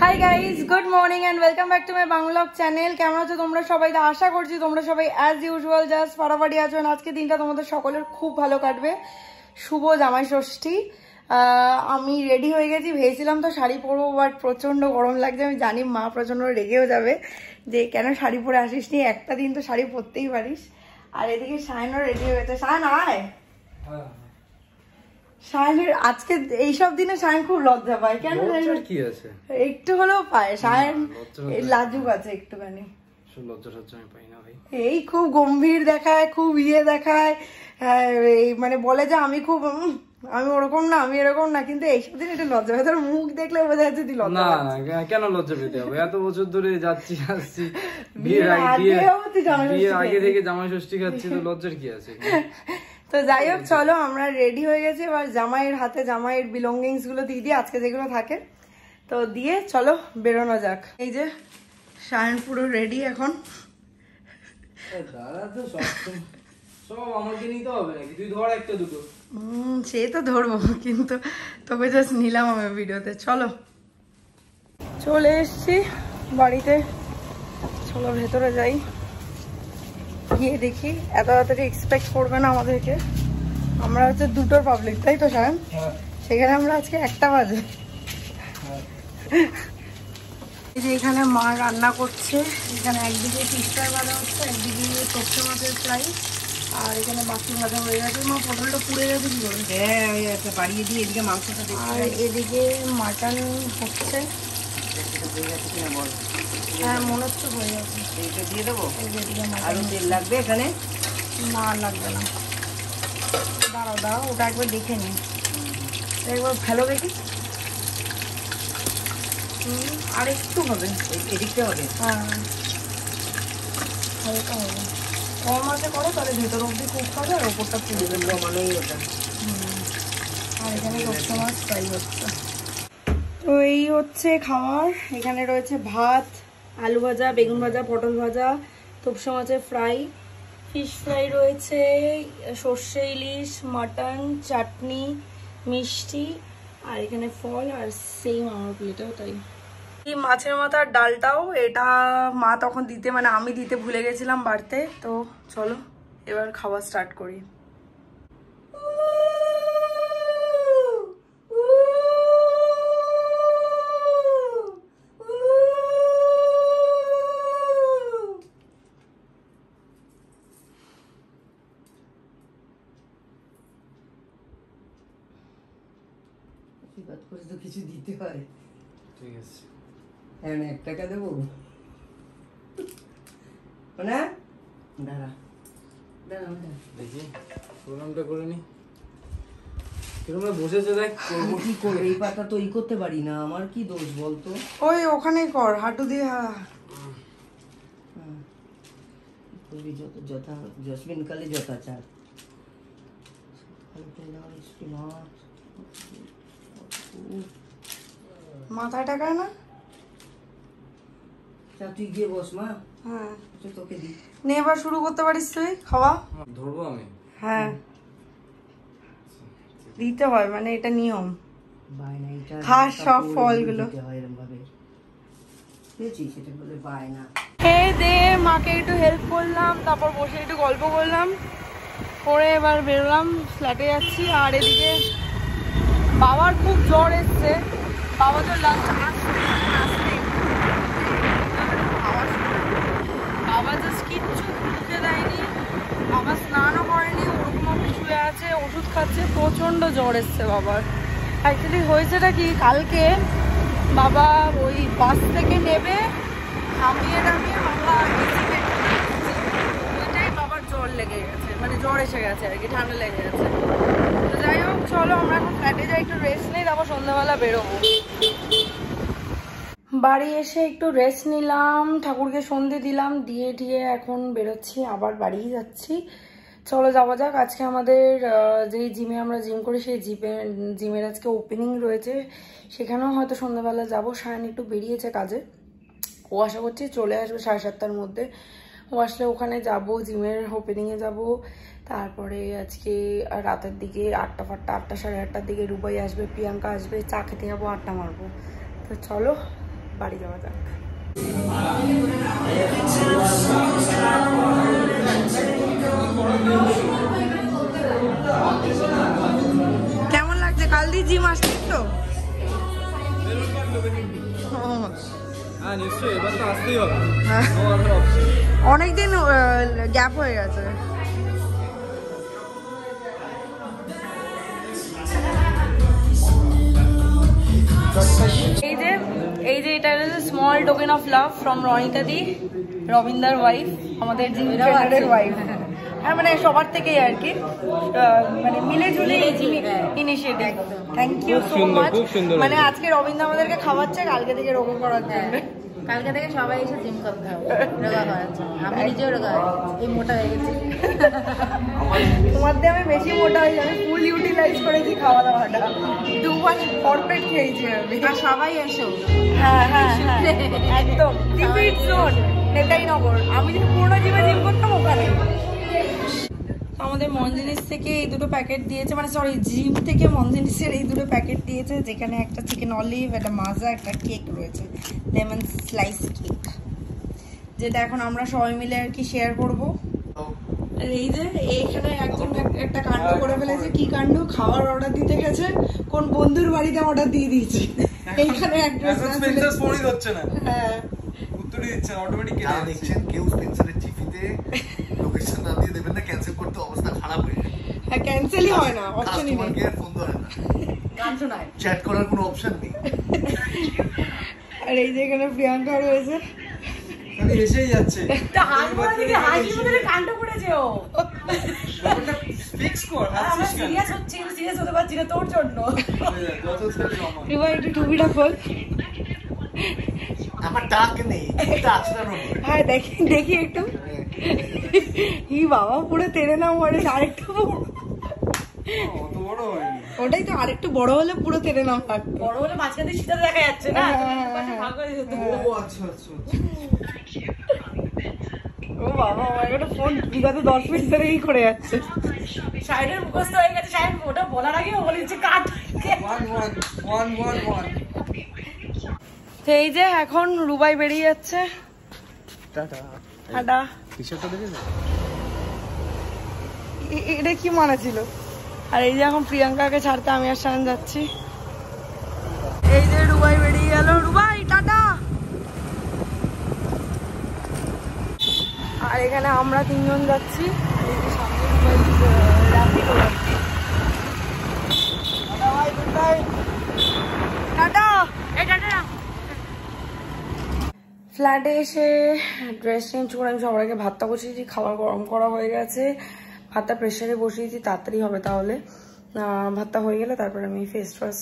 High guys, good morning and welcome back to my Bangla vlog channel. কেমন আছো তোমরা সবাই? আশা করছি তোমরা সবাই অ্যাজ ইউজুয়াল জাস্ট ফাটাফাটি আছো। আজকে দিনটা তোমাদের সকলের খুব ভালো কাটবে। শুভ জামাই ষষ্ঠী। আমি রেডি হয়ে গেছি, ভেবেছিলাম তো শাড়ি পরবো, বাট প্রচন্ড গরম লাগছে। আমি জানি মা প্রচন্ড রেগেও যাবে যে কেন শাড়ি পরে আসিস নি, একটা দিন তো শাড়ি পরতেই পারিস। আর এদিকে সায়নও রেডি হয়ে গেছে। সায়ন আয়। সায়নের আজকে এইসব দিনে সায়ন খুব লজ্জা পায়। কেন কি আছে? একটু হলেও পায় সায়ন, লাজুক আছে একটুখানি। এই খুব গম্ভীর দেখায়, খুব দেখায়, এই মানে বলে যে আমি খুব আমি ওরকম না, আমি এরকম না, কিন্তু এইসব দিন একটু লজ্জা পায়। তোর মুখ দেখলে বোঝা যাচ্ছে তুই লজ্জা। না কেন লজ্জা পেতে হবে? এত বছর ধরে যাচ্ছি আসছি, বিয়ের আগে থেকে জামাই ষষ্ঠী খাচ্ছি, তো লজ্জার কি আছে? তো যাই হোক, চলো আমরা রেডি হয়ে গেছি। এবার জামাইয়ের হাতে জামাইয়ের বিলঙ্গিংস গুলো দিয়ে দিই, আজকে যেগুলো থাকে, তো দিয়ে চলো বেরোনো যাক। এই যে সায়ন পুরো রেডি এখন। সে তো ধরবো, কিন্তু তোকে জাস্ট নিলাম আমি ভিডিওতে। চলো, চলে এসছি বাড়িতে। চলো ভেতরে যাই, গিয়ে দেখি। এত তাড়াতাড়ি এক্সপেক্ট করবে না আমাদেরকে। আমরা হচ্ছে দুটোর পাবলিক, তাই তো সায়ন? সেখানে আমরা আজকে 1টা বাজে। এই যে এখানে মা রান্না করছে। এখানে একদিকে ফিশ ফ্রাই ভাজা হচ্ছে, একদিকে টপসে মাছের ফ্রাই, আর এখানে মাছ ভাজা হয়ে গেছে। মা পটলটা পুড়ে গেছে কি করে? হ্যাঁ, বাড়িয়ে দিয়ে এদিকে মাংসটা, আর এদিকে মাটন হচ্ছে। হ্যাঁ, মনে হচ্ছে হয়ে গেছে। এইটা দিয়ে দেবো? আরো তেল লাগবে এখানে? না, লাগবে না। দাঁড়াও দাঁড়াও, ওটা একবার দেখে নিই, একবার ভালো দেখি। আর একটু হবে, এদিকটা হবে। হ্যাঁ, হালকা হবে। কম আছে করো, তাহলে ভেতর অব্দি কুক হবে আর ওপরটা পুড়ে জমানোই ওটা। আর এখানে টপসে মাছ ফ্রাই হচ্ছে। তো এই হচ্ছে খাবার। এখানে রয়েছে ভাত, আলু ভাজা, বেগুন ভাজা, পটল ভাজা, টপসে মাছের ফ্রাই, ফিশ ফ্রাই রয়েছে, সর্ষে ইলিশ, মাটন, চাটনি, মিষ্টি, আর এখানে ফল, আর সেম আমার প্লেটেও তাই। এই মাছের মাথার ডালটাও, এটা মা তখন দিতে, মানে আমি দিতে ভুলে গেছিলাম বাড়তে। তো চলো এবার খাওয়া স্টার্ট করি। কিছু দিতে হয়, ঠিক আছে? হ্যাঁ, 1 টাকা দেবো না? দাঁড়া দাঁড়া দেখি, প্রোগ্রামটা করে নি। কিরকম বসেছে দেখ। কি করে এই পাতা তো ই করতে পারি না, আমার কি দোষ বলতো? ওই ওখানেই কর, হাঁটু দিয়ে। যথা জসমিন কালে যথাচার। মাথায় টাকায় না? তুই গিয়ে বস মা। হ্যাঁ, তোকে দি। নে, এবার শুরু করতে পারিস তুই খাওয়া। ধরবো আমি? হ্যাঁ, দিতে হয়, মানে এটা নিয়ম। খাস সব ফলগুলো খেয়ে দে। মাকে একটু হেল্প করলাম, তারপর বসে একটু গল্প করলাম, করে এবার বেরোলাম, ফ্ল্যাটে যাচ্ছি। আর এদিকে বাবার খুব জ্বর এসছে। বাবা তো লাঞ্চ বাবা জাস্ট কিচ্ছু বুঝতে দেয়নি, বাবা স্নানও করেনি, ওরকম শুয়ে আছে, ওষুধ খাচ্ছে। প্রচন্ড জ্বর এসছে বাবার। অ্যাকচুয়ালি হয়েছেটা কি, কালকে বাবা ওই বাস থেকে নেবে, নামিয়ে বাবা ওইটাই বাবার জ্বর লেগে গেছে, মানে জ্বর এসে গেছে আর কি, ঠান্ডা লেগে গেছে। তো যাই হোক, চলো আমরা এখন ফ্ল্যাটে যাই, একটু রেস্ট নেই, তারপর সন্ধ্যাবেলা বেরোবো। বাড়ি এসে একটু রেস্ট নিলাম, ঠাকুরকে সন্ধে দিলাম, দিয়ে এখন বেরোচ্ছি, আবার বাড়িই যাচ্ছি। চলো যাওয়া যাক। আজকে আমাদের যেই জিমে আমরা জিম করি, সেই জিমের আজকে ওপেনিং রয়েছে, সেখানেও হয়তো সন্ধ্যাবেলা যাবো। সায়ন একটু বেরিয়েছে কাজে, ও আশা করছি চলে আসবে 7:30টার মধ্যে। ও আসলে ওখানে যাব, জিমের ওপেনিংয়ে যাব। তারপরে আজকে রাতের দিকে 8টা 8টা সাড়ে 8টার দিকে রুবাই আসবে, প্রিয়াঙ্কা আসবে, চা খেতে যাবো, আড্ডা মারবো। তো চলো বাড়ি যাওয়া যাক। কেমন লাগছে? কাল দিয়ে জিম আসছিস তো? অনেকদিন গ্যাপ হয়ে গেছে। এই যে এটা small token of love from Ronita di, রবীন্দার ওয়াইফ, আমাদের জিম ট্রেনারের ওয়াইফ। হ্যাঁ মানে সবার থেকেই আর কি, মানে মিলে ঝুলে initiative. Thank you so much. মানে আজকে রবীন্দ্র আমাদেরকে খাওয়াচ্ছে, কালকে থেকে রোগা করার জন্য। কালকে থেকে সবাই এসে জিম করতে হবে, রোগা করাচ্ছে। আমি নিজেও রোগা এই মোটা হয়ে গেছি। তোমার দিয়ে আমি বেশি মোটা হয়ে যাবে। ফুল ইউটিলাইজ করেছি খাওয়া দাওয়াটা, 2 মাস ভরপেট খেয়েছি আমি। আর সবাই এসো। হ্যাঁ হ্যাঁ একদম নেতাই নগর। আমি যদি পুরোনো জিমে জিম করতাম ওখানে। আমাদের মনজিনিস থেকে এই দুটো প্যাকেট দিয়েছে, মানে সরি জিম থেকে মনজিনিসের এই দুটো প্যাকেট দিয়েছে, যেখানে একটা চিকেন অলিভ, একটা মাজা, একটা কেক রয়েছে, লেমন স্লাইস কেক, যেটা এখন আমরা সবাই মিলে আর কি শেয়ার করবো। এই যে এখানে একজন একটা কাণ্ড করে ফেলেছে। কি কাণ্ড? খাবার অর্ডার দিতে গেছে, কোন বন্ধুর বাড়িতে অর্ডার দিয়ে দিয়েছে। এইখানে অ্যাড্রেস ফোনই হচ্ছে না। হ্যাঁ উত্তরই দিচ্ছে না, অটোমেটিক কেটে দেখছেন কেউ স্পেন্সারের চিঠিতে লোকেশন না দিয়ে দেবেন না, ক্যান্সেল করতে অবস্থা খারাপ হয়ে যায়। হ্যাঁ ক্যান্সেলই হয় না, অপশনই নেই। কাস্টমারকে ফোন ধরে না, গান শোনায়, চ্যাট করার কোনো অপশন নেই। আর এই যে এখানে প্রিয়াঙ্কা রয়েছে, এসেই যাচ্ছে। কাণ্ড করেছে ও। ফিক্স কর, আমরা সিরিয়াস হচ্ছি, সিরিয়াস হতে পারছি না তোর জন্য। এবার একটু টুপিটা খোল। আমার টাক নেই, এটা আছড়ানো। হ্যাঁ দেখি দেখি একটু। ই বাবা পুরো তেরে নাম করে। আরেকটু বড় হয়নি, ওটাই তো, আরেকটু বড় হলে পুরো তেরে নাম লাগতো। বড় হলে মাঝখানে শীতটা দেখা যাচ্ছে না। ও আচ্ছা আচ্ছা। ও বাবা আমার একটা ফোন বিগত 10 মিনিট ধরে এই করে যাচ্ছে। সাইডের মুখস্থ হয়ে গেছে, সাইড ওটা বলার আগে বলে দিচ্ছে কাট। 1 তো এই যে এখন রুবাই বেরিয়ে যাচ্ছে। টাটা। টাটা। টি-শার্টটা দেখে না, এটা কি মানে ছিল? আর এই যে এখন প্রিয়াঙ্কাকে ছাড়তে আমি আর শান যাচ্ছি। এই যে রুবাই বেরিয়ে গেল। রুবাই টাটা। আর এখানে আমরা 3 জন যাচ্ছি। ফ্ল্যাটে এসে ড্রেস চেঞ্জ করে আমি সবার আগে ভাতটা বসিয়েছি, খাবার গরম করা হয়ে গেছে। ভাতটা প্রেশারে বসিয়েছি, তাড়াতাড়ি হবে তাহলে। ভাতটা হয়ে গেলে তারপর আমি ফেস ওয়াশ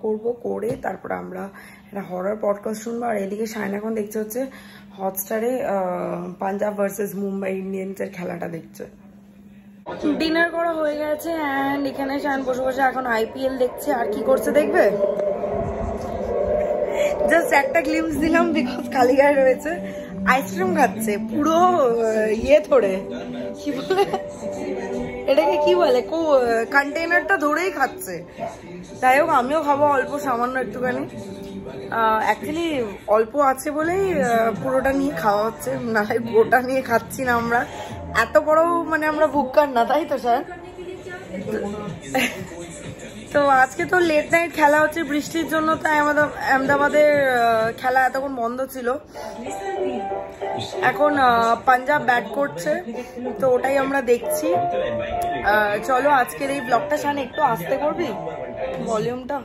করবো, করে তারপর আমরা একটা হরর পডকাস্ট শুনবো। আর এদিকে শাইন এখন দেখছে হচ্ছে হটস্টারে পাঞ্জাব ভার্সেস মুম্বাই ইন্ডিয়ান্সের খেলাটা দেখছে। ডিনার করা হয়ে গেছে অ্যান্ড এখানে শাইন বসে বসে এখন IPL দেখছে। আর কি করছে দেখবে? জাস্ট একটা গ্লিমস দিলাম বিকজ খালি গায়ে রয়েছে। আইসক্রিম খাচ্ছে পুরো ইয়ে ধরে, কি বলে এটাকে, কি বলে, কন্টেনারটা ধরেই খাচ্ছে। যাই হোক আমিও খাবো অল্প সামান্য একটুখানি। অ্যাকচুয়ালি অল্প আছে বলেই পুরোটা নিয়ে খাওয়া হচ্ছে, না হয় গোটা নিয়ে খাচ্ছি না আমরা। এত বড় মানে আমরা ভুক্কার না, তাই তো স্যার? তো আজকে তো লেট নাইট খেলা হচ্ছে বৃষ্টির জন্য, তাই আমাদের আহমেদাবাদের খেলা এতক্ষণ বন্ধ ছিল। এখন পাঞ্জাব ব্যাট করছে, তো ওটাই আমরা দেখছি। চলো আজকের এই ব্লগটা শান একটু আস্তে করবি ভলিউমটা।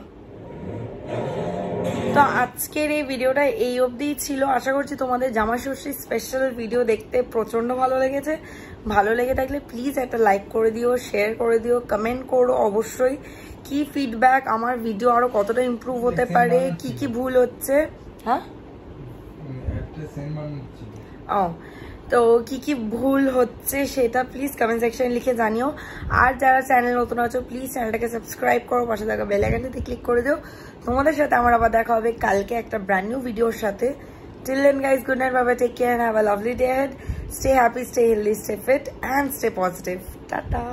তো আজকের এই ভিডিওটা এই অবধিই ছিল। আশা করছি তোমাদের জামাই ষষ্ঠীর স্পেশাল ভিডিও দেখতে প্রচন্ড ভালো লেগেছে। ভালো লেগে থাকলে প্লিজ একটা লাইক করে দিও, শেয়ার করে দিও, কমেন্ট করো অবশ্যই কি ফিডব্যাক, আমার ভিডিও আরো কতটা ইমপ্রুভ হতে পারে, কি কি ভুল হচ্ছে। হ্যাঁ তো কি কি ভুল হচ্ছে সেটা প্লিজ কমেন্ট সেকশনে লিখে জানিও। আর যারা চ্যানেল নতুন আছো প্লিজ চ্যানেলটাকে সাবস্ক্রাইব করো, পাশে থাকা বেল আইকনটাতে ক্লিক করে দিও। তোমাদের সাথে আমার আবার দেখা হবে কালকে একটা ব্র্যান্ড নিউ ভিডিওর সাথে। Till then guys, good night, bye bye, take care and have a lovely day ahead. Stay happy, stay healthy, stay fit and stay positive. Ta-ta.